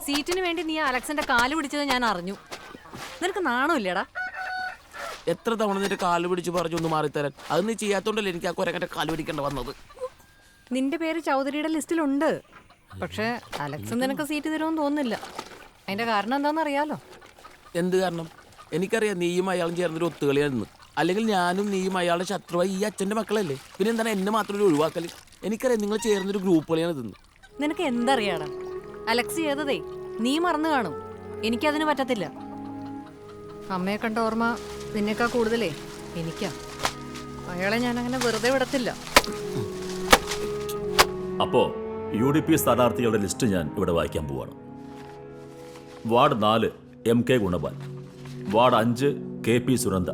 സീറ്റിന് വേണ്ടി നീ അലക്സിന്റെ കാല് പിടിച്ചത് ഞാൻ അറിഞ്ഞു. നിനക്ക് നാണമില്ലടാ? എത്ര തവണ നിന്റെ കാല് പിടിച്ച് പറഞ്ഞു ഒന്ന് മാറിത്തരാൻ? അത് നീ ചെയ്യാത്തോണ്ടല്ലേ എനിക്ക് ആ കുരങ്ങന്റെ കാല് പിടിക്കേണ്ട വന്നത്. നിന്റെ പേര് ചൗധരിയുടെ ലിസ്റ്റിലുണ്ട്. പക്ഷെ അലക്സ് നിനക്ക് സീറ്റ് തരുമെന്ന് തോന്നുന്നില്ല. അതിന്റെ കാരണം എന്താണെന്ന് അറിയാലോ? എന്ത് കാരണം? എനിക്കറിയാം നീയും അയാളും ചേർന്നൊരു ഒത്തുകളിയാണെന്ന്. അല്ലെങ്കിൽ ഞാനും നീയും അയാളുടെ ശത്രുവായി ഈ അച്ഛൻ്റെ മക്കളല്ലേ? പിന്നെ എന്താണ് എന്നെ മാത്രം ഒരു ഒഴിവാക്കൽ? എനിക്കറിയാം നിങ്ങൾ ചേർന്നൊരു ഗ്രൂപ്പ് കളിയാണ് ഇതെന്ന്. നിനക്ക് എന്തറിയാടാ? അലക്സ് ചെയ്തതേ നീ മറന്നു കാണും. എനിക്കതിന് പറ്റത്തില്ല. അമ്മയെ കണ്ട ഓർമ്മ നിന്നേക്കാ കൂടുതലേ എനിക്കാ. അയാളെ ഞാൻ അങ്ങനെ വെറുതെ വിടത്തില്ല. അപ്പോ UDP സ്ഥാനാർത്ഥികളുടെ ലിസ്റ്റ് ഞാൻ ഇവിടെ വായിക്കാൻ പോവാണ്. Ward 4 MK Gunapal, ward 5 KP Sunanda,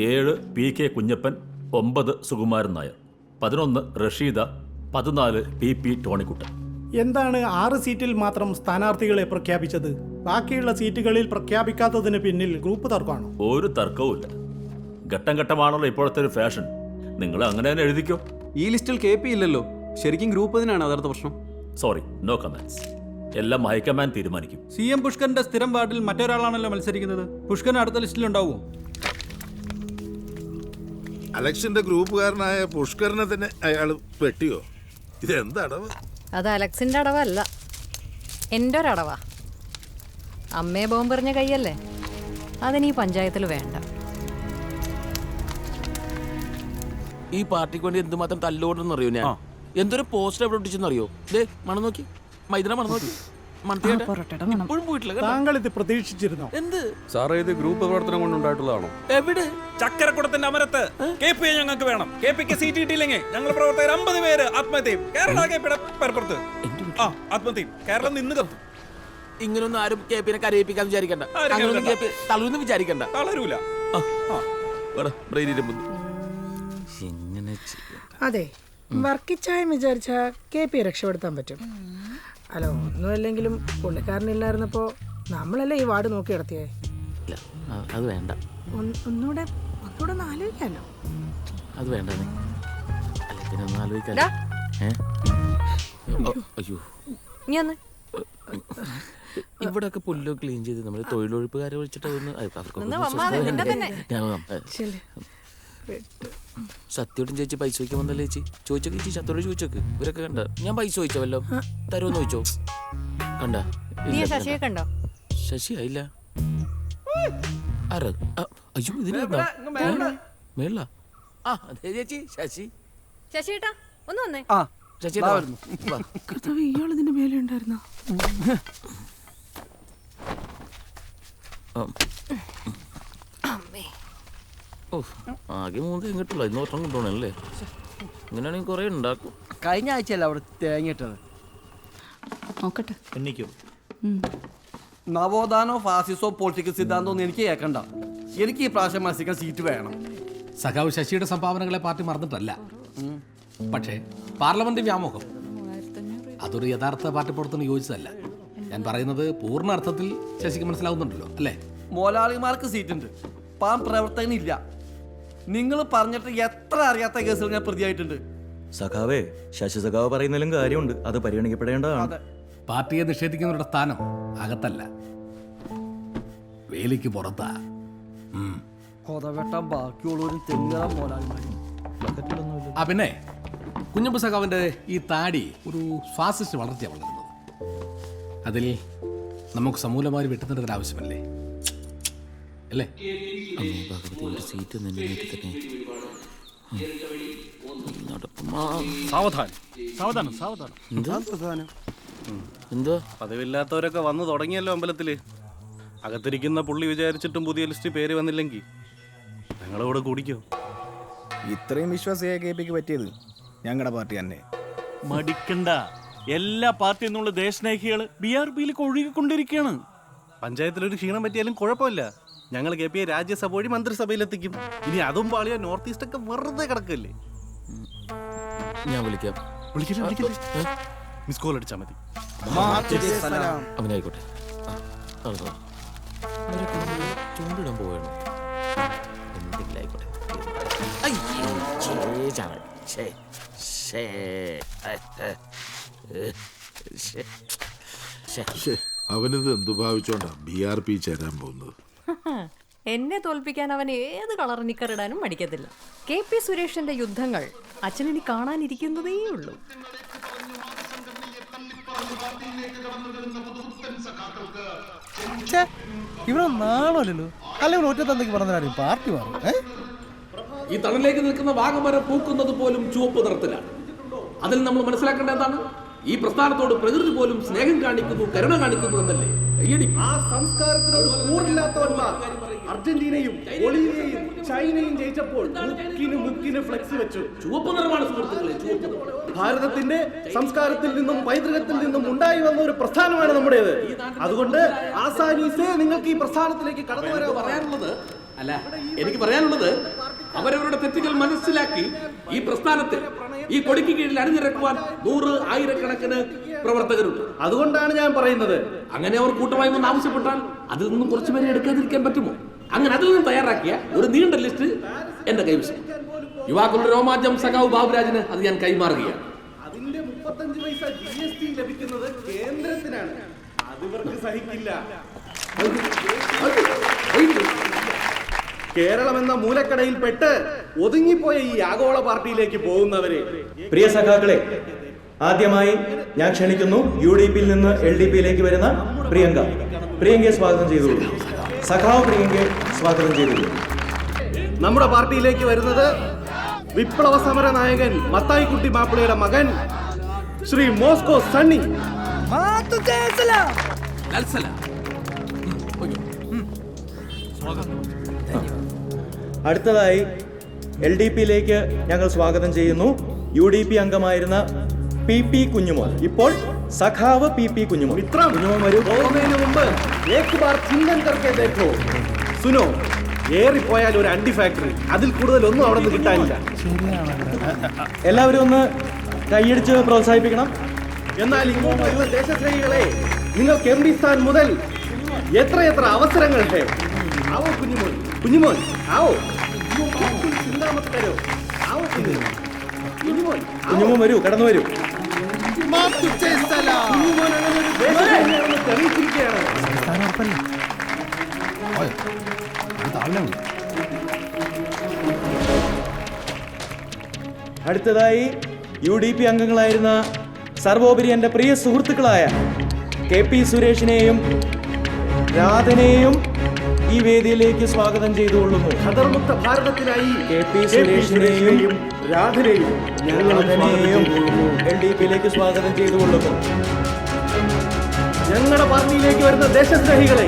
7 PK Kunjappan, 9 Sukumaran Nair, 11 Rasheeda, 14 PP Tonikuttan. എന്താണ് 6 സീറ്റിൽ മാത്രം സ്ഥാനാർത്ഥികളെ പ്രഖ്യാപിച്ചത്? ബാക്കിയുള്ള സീറ്റുകളിൽ പ്രഖ്യാപിക്കാത്തതിന് പിന്നിൽ ഗ്രൂപ്പ് തർക്കമാണോ? ഒരു തർക്കവുമില്ല. ഘട്ടം ഘട്ടമാണല്ലോ ഇപ്പോഴത്തെ ഒരു ഫാഷൻ. നിങ്ങൾ അങ്ങനെ തന്നെ എഴുതിക്കോ. ഈ ലിസ്റ്റിൽ KP ഇല്ലല്ലോ. ശരിക്കും ഗ്രൂപ്പ് തന്നെയാണ് യഥാർത്ഥ പ്രശ്നം. Sorry, no comments. എല്ലാം ഹൈക്കമാൻഡ് തീരുമാനിക്കും. CM പുഷ്കറിന്റെ സ്ഥിരം വാർഡിൽ മറ്റൊരാളാണല്ലോ മത്സരിക്കുന്നത്. പുഷ്കറിന് അടുത്ത ലിസ്റ്റിലുണ്ടാവുമോ? അലക്സിന്റെ ഗ്രൂപ്പുകാരനായ പുഷ്കറിനെ തന്നെ അയാൾ വെട്ടിയോ? ഇതെന്താ അടവ്? അത് അലക്സിന്റെ അടവല്ല, എൻ്റെ ഒരടവാ. അമ്മയെ ബോംബെറിഞ്ഞ കൈയല്ലേ, അതിന് ഈ പഞ്ചായത്തിൽ വേണ്ട. ഈ പാർട്ടിക്ക് വേണ്ടി എന്തുമാത്രം തല്ലോടെന്ന് അറിയോ? ഞാൻ എന്തൊരു പോസ്റ്റർ എവിടെ ഒട്ടിച്ചെന്നറിയോ? ദേ മണം നോക്കി, മൈദന മണം നോക്കി. ഇപ്പോഴും പോയിട്ടില്ല. താങ്കൾ ഇത് പ്രതീക്ഷിച്ചിരുന്നോ? എന്ത് സാറേ, ഇത് ഗ്രൂപ്പ് പ്രവർത്തനം കൊണ്ടുണ്ടായിട്ടുള്ളതാണോ? എവിടെ? ചക്കരക്കുടത്തിന്റെ അമരത്ത് KP ഞങ്ങൾക്ക് വേണം. KPക്ക് സീറ്റ് കിട്ടിയില്ലെങ്കിൽ ഞങ്ങൾ പ്രവർത്തകർ 50 പേര് ആത്മഹത്യയും. കേരള KPയുടെ പരപ്പുറത്ത് ആത്മഹത്യയും. കേരളം നിന്ന് കത്തും. ഇങ്ങനൊന്നും ആരും KPനെ കരയിപ്പിക്കാന്ന് വിചാരിക്കണ്ട. അങ്ങനൊന്നും KP തളർന്നു വിചാരിക്കണ്ട. തളരൂല. അതെ, വർക്കിച്ചായം വിചാരിച്ച KP രക്ഷപ്പെടുത്താൻ പറ്റും. അല്ല, ഒന്നുമല്ലെങ്കിലും പുള്ളിക്കാരനില്ലായിരുന്നപ്പോ നമ്മളല്ലേ ഈ വാർഡ് നോക്കി നടത്തിയേ. അത് വേണ്ട. ഒന്നുകൂടെ ഒന്ന് ആലോചിക്കാമല്ലോ. അത് വേണ്ട. അല്ല, പിന്നെ ഒന്ന് ആലോചിക്കാൻ. അയ്യോ, ഇവിടെയൊക്കെ പുല്ലോ ക്ലീൻ ചെയ്ത് നമ്മൾ തൊഴിലുറപ്പുകാരെ വിളിച്ചിട്ട് സത്യോടും ചേച്ചി പൈസ ചോദിക്കാൻ വന്നല്ലേ ചേച്ചി? ചോദിച്ചോക്ക് ചേച്ചി, സത്യോട് ചോദിച്ചോക്ക്. ഇവരൊക്കെ കണ്ട ഞാൻ പൈസ ചോദിച്ചോ വല്ലോ തരുമെന്ന് ചോദിച്ചോ? കണ്ട ശശിയെ കണ്ടോ? ശശി ആയില്ല. അയ്യോ, ഇതിന് മേള. ആ അതെ ചേച്ചി, ശശി. ശശിയേട്ടാ ഒന്ന് വന്നേ. ശശി ഇയാളിതിന്റെ മേലെ ഉണ്ടായിരുന്നോ? ആകെ 3 എങ്ങിട്ടുള്ള ഇന്ന് ഒരെണ്ണം കൊണ്ടുപോകണല്ലേ? ഇങ്ങനെയാണെങ്കിൽ കുറെ ഉണ്ടാക്കും. കഴിഞ്ഞ ആഴ്ചയല്ല അവിടെ തേങ്ങിട്ടത്. നോക്കട്ടെ. എന്നിക്കോ നവോത്ഥാനോ ഫാസിസോ പൊളിറ്റിക്കൽ സിദ്ധാന്തോ ഒന്നും എനിക്ക് കേൾക്കണ്ട. എനിക്ക് ഈ പ്രാവശ്യം മത്സരിക്കാൻ സീറ്റ് വേണം. സഖാവ് ശശിയുടെ സംഭാവനകളെ പാർട്ടി മറന്നിട്ടല്ല. പക്ഷേ പാർലമെന്റ് വ്യാമോഹം അതൊരു യഥാർത്ഥ പാർട്ടി പ്രവർത്തനം യോജിച്ചതല്ല. ഞാൻ പറയുന്നത് പൂർണ്ണ അർത്ഥത്തിൽ ശശിക്ക് മനസ്സിലാവുന്നുണ്ടല്ലോ അല്ലേ? മോലാളിമാർക്ക് സീറ്റുണ്ട്, പാം പ്രവർത്തകനില്ല. നിങ്ങൾ പറഞ്ഞിട്ട് എത്ര അറിയാത്ത കേസുകൾ ഞാൻ പ്രതിയായിട്ടുണ്ട്. സഖാവേ, ശശി സഖാവ് പറയുന്നതിലും കാര്യമുണ്ട്. അത് പരിഗണിക്കപ്പെടേണ്ടതാണ്. പാർട്ടിയെ നിഷേധിക്കുന്നവരുടെ സ്ഥാനം അകത്തല്ല, വേലിക്ക് പുറത്താ. കൊതവെട്ടാൻ ബാക്കിയുള്ളവരും തെങ്ങറ മോലാളിമാരും. പിന്നെ കുഞ്ഞമ്പ് സഖാവിന്റെ ഈ താടി ഒരു ഫാസിസ്റ്റ് വളർച്ചയാണ് വളരുന്നത്. അതിൽ നമുക്ക് സമൂലമായി വെട്ടുന്നതിന് ആവശ്യമല്ലേ അല്ലേ? സീറ്റ് എന്തോ പതിവില്ലാത്തവരൊക്കെ വന്നു തുടങ്ങിയല്ലോ അമ്പലത്തില്. അകത്തിരിക്കുന്ന പുള്ളി വിചാരിച്ചിട്ടും പുതിയ ലിസ്റ്റ് പേര് വന്നില്ലെങ്കിൽ ഞങ്ങളിവിടെ കുടിക്കോ? ഇത്രയും വിശ്വാസിയായ KPക്ക് പറ്റിയത് ഞങ്ങളുടെ പാർട്ടി തന്നെ. മടിക്കണ്ട, എല്ലാ പാർട്ടിയിൽ നിന്നുള്ള ദേശസ്നേഹികൾ BRPയിലേക്ക് ഒഴുകിക്കൊണ്ടിരിക്കുകയാണ്. പഞ്ചായത്തിലൊരു ക്ഷീണം പറ്റിയാലും കുഴപ്പമില്ല. ഞങ്ങൾ KPയെ രാജ്യസഭ വഴി മന്ത്രിസഭയിലെത്തിക്കും. ഇനി അതും പാളിയ നോർത്ത് ഈസ്റ്റ് ഒക്കെ വെറുതെ കിടക്കല്ലേ. ഞാൻ വിളിക്കാം. മിസ് കോൾ അടിച്ചാൽ മതി. അവനായിക്കോട്ടെ. ചൂണ്ടിടാൻ പോവുകയാണ്. എന്തെങ്കിലും ആയിക്കോട്ടെ. ശ്ശേ, ശ്ശേ, ശ്ശേ, ശ്ശേ. ശ്ശേ, അവനിത് എന്തു ഭാവിച്ചോണ്ടാ BRP ചേരാൻ പോകുന്നത്? എന്നെ തോൽപ്പിക്കാൻ അവൻ ഏത് കളർ നിക്കറിടാനും മടിക്കത്തില്ല. KP സുരേഷിന്റെ യുദ്ധങ്ങൾ അച്ഛനിനി കാണാനിരിക്കുന്നതേ ഉള്ളൂ. ഇവിടെ നാളല്ലോ അല്ലെങ്കിൽ ഒറ്റ തന്തയ്ക്ക് പറഞ്ഞാലും പാർട്ടി മാറും. ഈ തണലിലേക്ക് നിൽക്കുന്ന വാഗമരം പൂക്കുന്നത് പോലും ചുവപ്പ് നിറത്തിലാണ്. അതിൽ നമ്മൾ മനസ്സിലാക്കേണ്ട എന്താണ്? ഈ പ്രസ്ഥാനത്തോട് പ്രകൃതി പോലും സ്നേഹം കാണിക്കുന്നു, കരുണ കാണിക്കുന്നു എന്നല്ലേ? ആ സംസ്കാരത്തിനോട് കൂറില്ലാത്തവന്മാർ അർജന്റീനയും ബൊളീവിയയും ചൈനയും ജയിച്ചപ്പോൾ മുക്കിന് ഫ്ലെക്സ് വെച്ചു. ചുവപ്പ് നിറമാണ് സുഹൃത്തുക്കളെ, ചുവപ്പ് നിറം. ഭാരതത്തിന്റെ സംസ്കാരത്തിൽ നിന്നും പൈതൃകത്തിൽ നിന്നും ഉണ്ടായി വന്ന ഒരു പ്രസ്ഥാനമാണ് നമ്മുടേത്. അതുകൊണ്ട് ആസാനീസേ നിങ്ങൾക്ക് ഈ പ്രസ്ഥാനത്തിലേക്ക് കടന്നു വരാൻ പറയാനുള്ളത് അല്ല, എനിക്ക് പറയാനുള്ളത് അവരവരുടെ തെറ്റുകൾ മനസ്സിലാക്കി ഈ പ്രസ്ഥാനത്തിൽ ഈ കൊടിക്ക് കീഴിൽ അണിനിരക്കുവാൻ 100,000 പ്രവർത്തകരുണ്ട്. അതുകൊണ്ടാണ് ഞാൻ പറയുന്നത്, അങ്ങനെ അവർ കൂട്ടമായി വന്ന് ആവശ്യപ്പെട്ടാൽ അതിൽ നിന്നും കുറച്ചുപേരെ എടുക്കാതിരിക്കാൻ പറ്റുമോ? അങ്ങനെ അതിൽ നിന്നും തയ്യാറാക്കിയ ഒരു നീണ്ട ലിസ്റ്റ് എന്റെ കൈവശം. യുവാക്കളുടെ രോമാഞ്ചം സഖാവ് ബാബുരാജിന് അത് ഞാൻ കൈമാറുകയാണ്. അതിന്റെ 35 പൈസ GST ലഭിക്കുന്നത് കേന്ദ്രത്തിനാണ്. അത് ഇവർക്ക് സഹിക്കില്ല. കേരളം എന്ന മൂലക്കടയിൽ പെട്ട് ഒതുങ്ങിപ്പോയ ഈ ആഗോള പാർട്ടിയിലേക്ക് പോകുന്നവരെ. പ്രിയ സഖാക്കളെ, ആദ്യമായി ഞാൻ ക്ഷണിക്കുന്നു UDPയിൽ നിന്ന് LDPയിലേക്ക് വരുന്ന പ്രിയങ്കയെ സ്വാഗതം ചെയ്തോളൂ. സഖാവ് പ്രിയങ്കയെ സ്വാഗതം ചെയ്തോളൂ. നമ്മുടെ പാർട്ടിയിലേക്ക് വരുന്നത് വിപ്ലവ സമര നായകൻ മത്തായിക്കുട്ടി മാപ്പിളയുടെ മകൻ ശ്രീ മോസ്കോ സണ്ണി. അടുത്തതായി LDPയിലേക്ക് ഞങ്ങൾ സ്വാഗതം ചെയ്യുന്നു UDP അംഗമായിരുന്ന PP കുഞ്ഞുമോൻ, ഇപ്പോൾ സഖാവ് PP കുഞ്ഞുമോൻ. കുഞ്ഞുമോൻ വരൂ. പോകുന്നതിന് മുമ്പ് ഏക് ബാർ ചിന്തൻ കർക്കെ ദേഖോ. സുനോ, ഏറിപ്പോയാൽ ഒരു അണ്ടി ഫാക്ടറി, അതിൽ കൂടുതൽ ഒന്നും അവിടെ നിന്ന് കിട്ടാനില്ല. എല്ലാവരും ഒന്ന് കൈയടിച്ച് പ്രോത്സാഹിപ്പിക്കണം. എന്നാൽ ഇങ്ങോട്ട് വരുന്ന ദേശസ്നേഹികളെ, നിങ്ങൾക്ക് MP സ്ഥാൻ മുതൽ എത്ര അവസരങ്ങൾ ഹേ. ആവോ കുഞ്ഞുമോൻ ആവോ. ചിന്താമത്ത് തരോ. ആവോ കുഞ്ഞുമോൻ വരൂ, കടന്നു വരൂ. കുഞ്ഞുമോൻ അങ്ങനെ ഒരു ദേശസ്നേഹിയാണെന്ന് തെളിയിച്ചിരിക്കുകയാണ്. അടുത്തതായി UDP അംഗങ്ങളായിരുന്ന സർവോപരി എൻ്റെ പ്രിയ സുഹൃത്തുക്കളായ KP സുരേഷിനെയും രാധനെയും ഈ വേദിയിലേക്ക് സ്വാഗതം ചെയ്തുകൊള്ളുന്നു. ഖദർമുക്ത ഭാരതത്തിനായി KP സുരേഷിനെയും രാധനെയും രാധനെയും LDPയിലേക്ക് സ്വാഗതം ചെയ്തുകൊള്ളുന്നു. ഞങ്ങളുടെ പാർട്ടിയിലേക്ക് വരുന്ന ദേശസ്നേഹികളെ